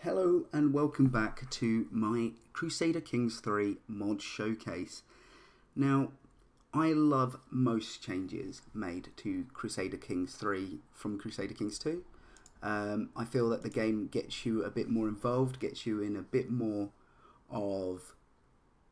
Hello and welcome back to my Crusader Kings 3 mod showcase. Now, I love most changes made to Crusader Kings 3 from Crusader Kings 2. I feel that the game gets you a bit more involved, gets you in a bit more of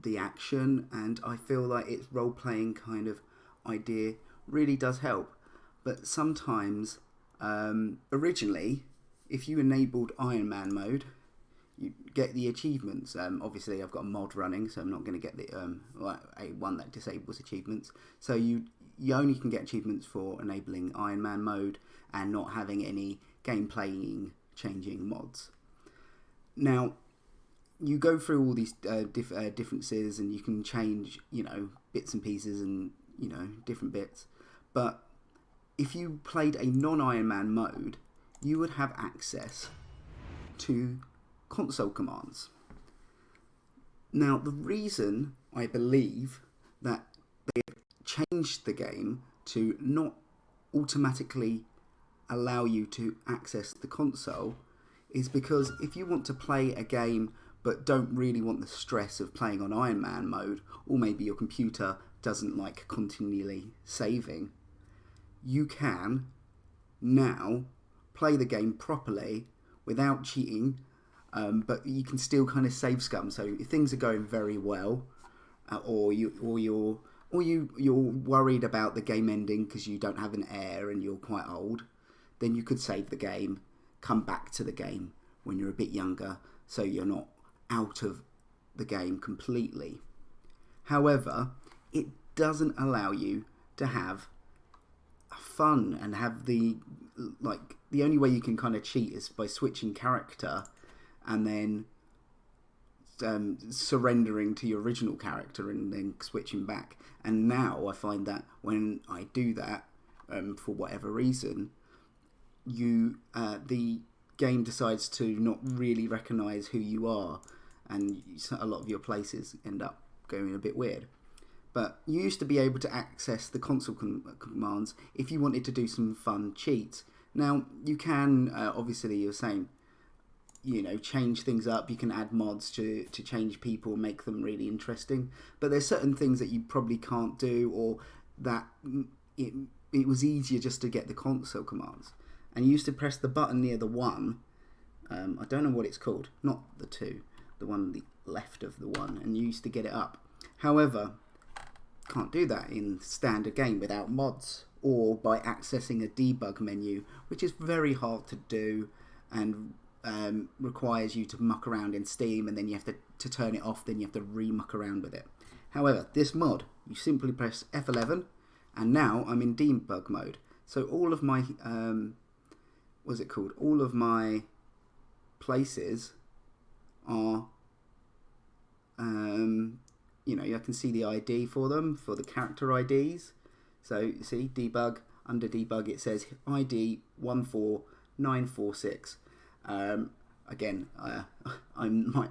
the action, and I feel like its role-playing kind of idea really does help. But sometimes, originally, if you enabled Iron Man mode, you get the achievements. Obviously, I've got a mod running, so I'm not going to get the one that disables achievements. So you only can get achievements for enabling Iron Man mode and not having any gameplay changing mods. Now, you go through all these differences, and you can change, bits and pieces, and different bits. But if you played a non-Iron Man mode, you would have access to console commands. Now, the reason I believe that they've changed the game to not automatically allow you to access the console is because if you want to play a game but don't really want the stress of playing on Iron Man mode, or maybe your computer doesn't like continually saving, you can now play the game properly without cheating, but you can still kind of save scum. So if things are going very well, or you're worried about the game ending because you don't have an heir and you're quite old, then you could save the game, come back to the game when you're a bit younger, so you're not out of the game completely. However, it doesn't allow you to have fun and have the only way you can kind of cheat is by switching character and then surrendering to your original character and then switching back. And now I find that when I do that, for whatever reason, the game decides to not really recognize who you are, and a lot of your places end up going a bit weird. But you used to be able to access the console commands if you wanted to do some fun cheats. Now, you can, obviously, you're saying, change things up. You can add mods to change people, make them really interesting. But there's certain things that you probably can't do, or that it was easier just to get the console commands. And you used to press the button near the 1. I don't know what it's called. Not the 2. The one on the left of the 1. And you used to get it up. However, can't do that in standard game without mods or by accessing a debug menu, which is very hard to do and requires you to muck around in Steam, and then you have to turn it off, then you have to re-muck around with it. However, this mod, you simply press F11 and now I'm in debug mode. So all of my all of my places are I can see the ID for them, for the character IDs. So you see, debug, under debug it says ID 14946. Again, my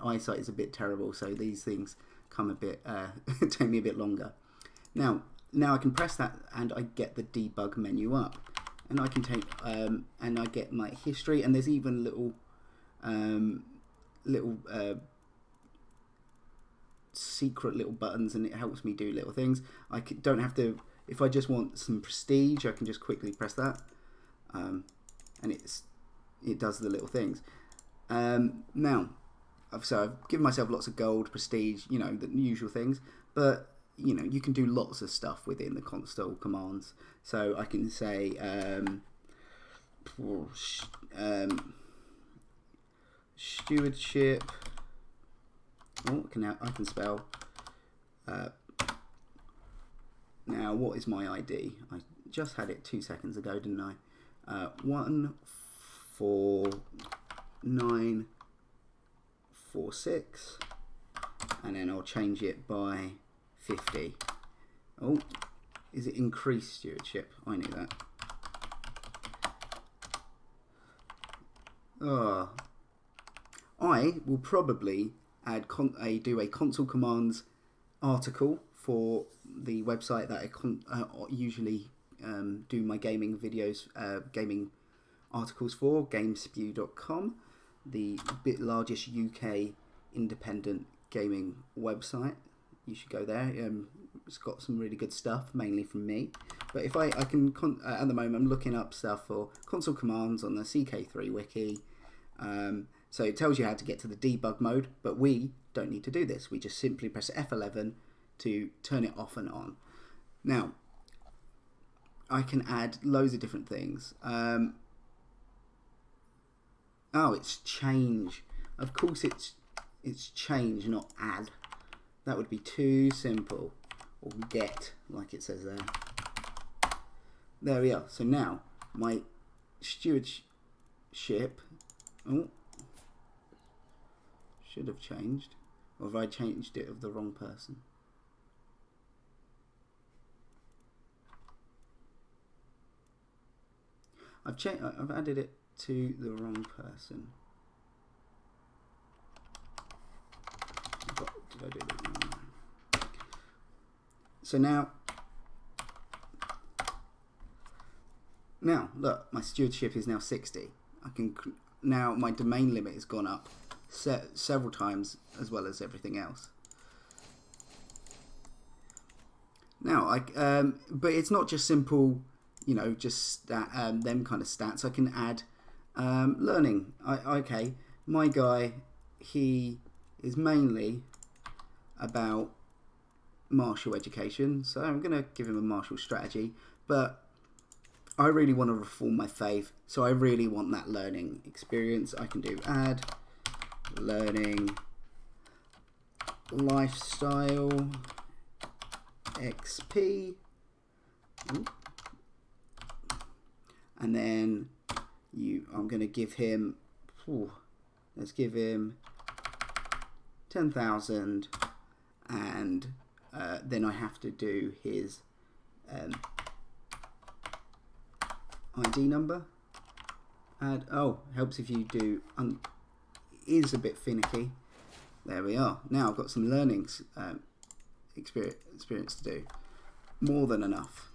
eyesight is a bit terrible, so these things come a bit, take me a bit longer. Now I can press that and I get the debug menu up. And I can take, and I get my history, and there's even little secret little buttons, and it helps me do little things. I don't have to, if I just want some prestige, I can just quickly press that, and it does the little things. Now, I've given myself lots of gold, prestige, the usual things, but you can do lots of stuff within the console commands. So I can say stewardship. Oh, I can spell. Now, what is my ID? I just had it 2 seconds ago, didn't I? 14946, and then I'll change it by 50. Oh, is it increased stewardship? I knew that. I will probably do a console commands article for the website that I usually do my gaming videos, gaming articles for, gamespew.com. the largest UK independent gaming website. You should go there. It's got some really good stuff, mainly from me. But if at the moment I'm looking up stuff for console commands on the CK3 wiki. So it tells you how to get to the debug mode, but we don't need to do this. We just simply press F11 to turn it off and on. Now, I can add loads of different things. Oh, it's change. Of course it's change, not add. That would be too simple. Or get, like it says there. There we are. So now, my stewardship... Oh, should have changed. Or have I changed it of the wrong person? I've added it to the wrong person. Did I do that wrong? So now look, my stewardship is now 60. Now my domain limit has gone up several times, as well as everything else. Now but it's not just simple, you know, just them kind of stats. I can add learning. Okay, my guy, he is mainly about martial education, so I'm going to give him a martial strategy, but I really want to reform my faith, so I really want that learning experience. I can do add learning lifestyle XP. Ooh. And then I'm going to give him, let's give him 10,000, and then I have to do his ID number. Add, helps if you do, is a bit finicky. There we are. Now I've got some learning experience to do. More than enough.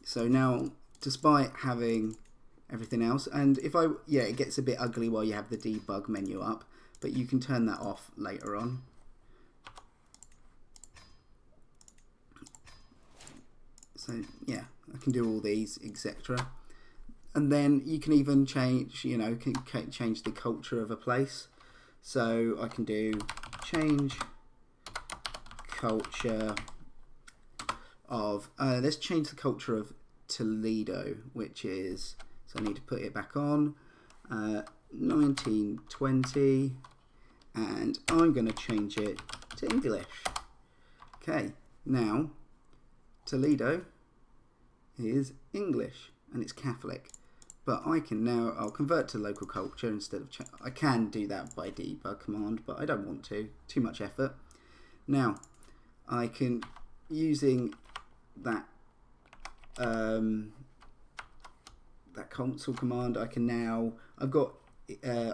So now, despite having everything else, and it gets a bit ugly while you have the debug menu up, but you can turn that off later on. So yeah, I can do all these, etc. And then you can even change, change the culture of a place. So I can do change culture of, let's change the culture of Toledo, which is, so I need to put it back on, 1920, and I'm going to change it to English. Okay, now Toledo is English and it's Catholic, but I'll convert to local culture instead of, I can do that by debug command, but I don't want to, too much effort. Now I can, using that that console command, I can now, I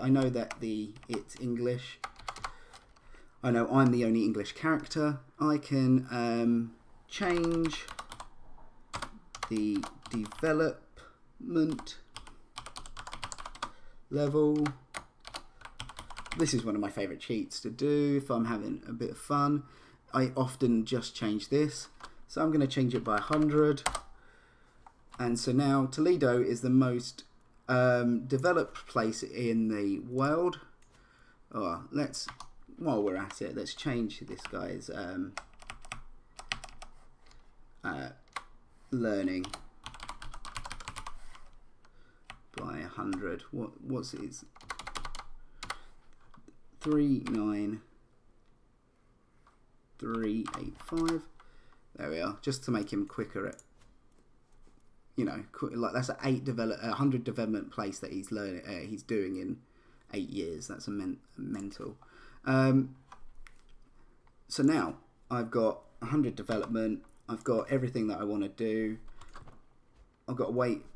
know that it's English, I know I'm the only English character. I can change the development level. This is one of my favorite cheats to do if I'm having a bit of fun. I often just change this, so I'm going to change it by 100. And so now Toledo is the most developed place in the world. While we're at it, let's change this guy's learning by 100. What's his? 39385. There we are. Just to make him quicker at, like that's 100 development place that he's learning. He's doing in 8 years. That's a mental. So now I've got 100 development. I've got everything that I want to do. I've got to wait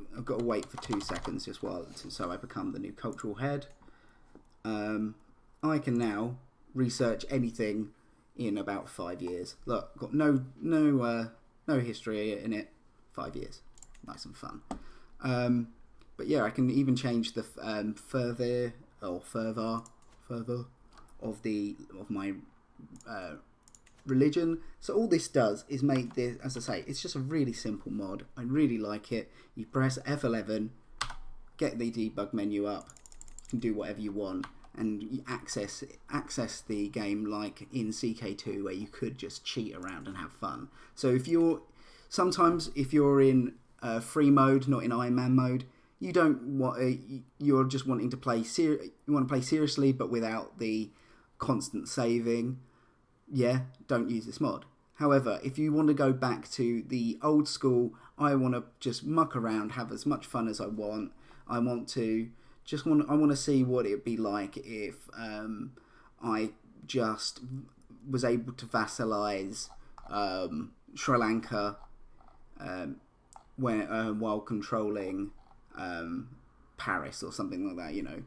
for 2 seconds just so I become the new cultural head. I can now research anything in about 5 years. Look, got no history in it. 5 years, nice and fun. But yeah, I can even change the further of my religion. So all this does is make this, as I say, it's just a really simple mod. I really like it. You press F11, get the debug menu up, you can do whatever you want, and you access the game like in CK2, where you could just cheat around and have fun. So if you're in free mode, not in Iron Man mode, you don't want you're just wanting to play you want to play seriously but without the constant saving, yeah, don't use this mod. However, if you want to go back to the old school, I want to just muck around, have as much fun as I want. I want to see what it'd be like if I just was able to vassalize Sri Lanka while controlling Paris or something like that. You know,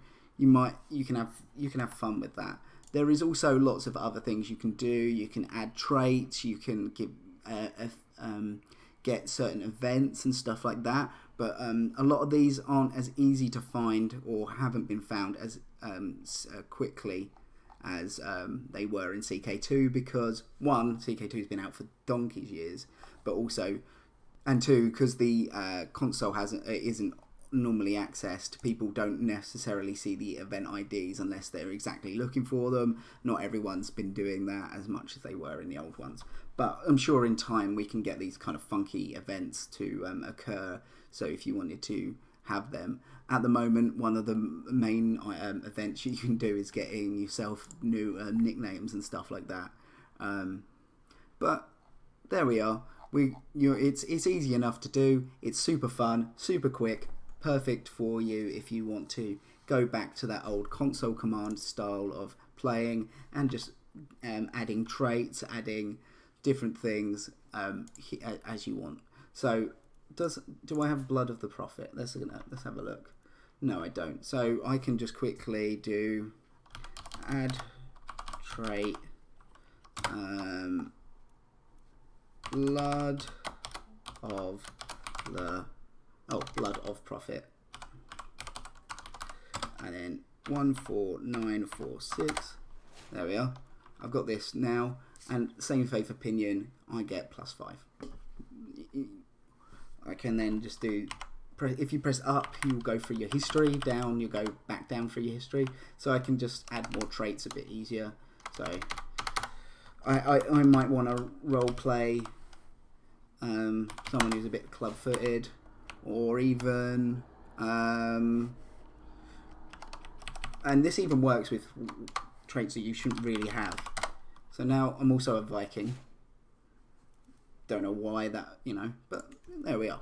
you can have fun with that. There is also lots of other things you can do. You can add traits. You can give get certain events and stuff like that. But a lot of these aren't as easy to find or haven't been found as quickly as they were in CK2, because one, CK2 has been out for donkey's years, but also, and two, because the console isn't normally accessed. People don't necessarily see the event IDs unless they're exactly looking for them. Not everyone's been doing that as much as they were in the old ones, but I'm sure in time we can get these kind of funky events to occur. So if you wanted to have them, at the moment, one of the main events you can do is getting yourself new nicknames and stuff like that. But there we are. It's easy enough to do. It's super fun, super quick, perfect for you if you want to go back to that old console command style of playing and just adding traits, adding different things as you want. So do I have Blood of the Prophet? Let's have a look. No, I don't. So I can just quickly do add trait Blood of Prophet, and then 14946. There we are. I've got this now, and same faith opinion, I get +5. I can then just do, if you press up, you'll go through your history, down, you go back down through your history. So I can just add more traits a bit easier. So I might want to role play someone who's a bit club-footed, or even and this even works with traits that you shouldn't really have. So now I'm also a Viking. Don't know why that, but there we are.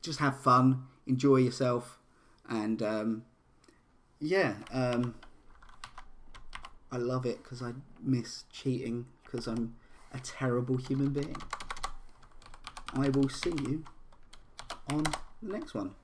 Just have fun, enjoy yourself, and I love it because I miss cheating because I'm a terrible human being. I will see you on the next one.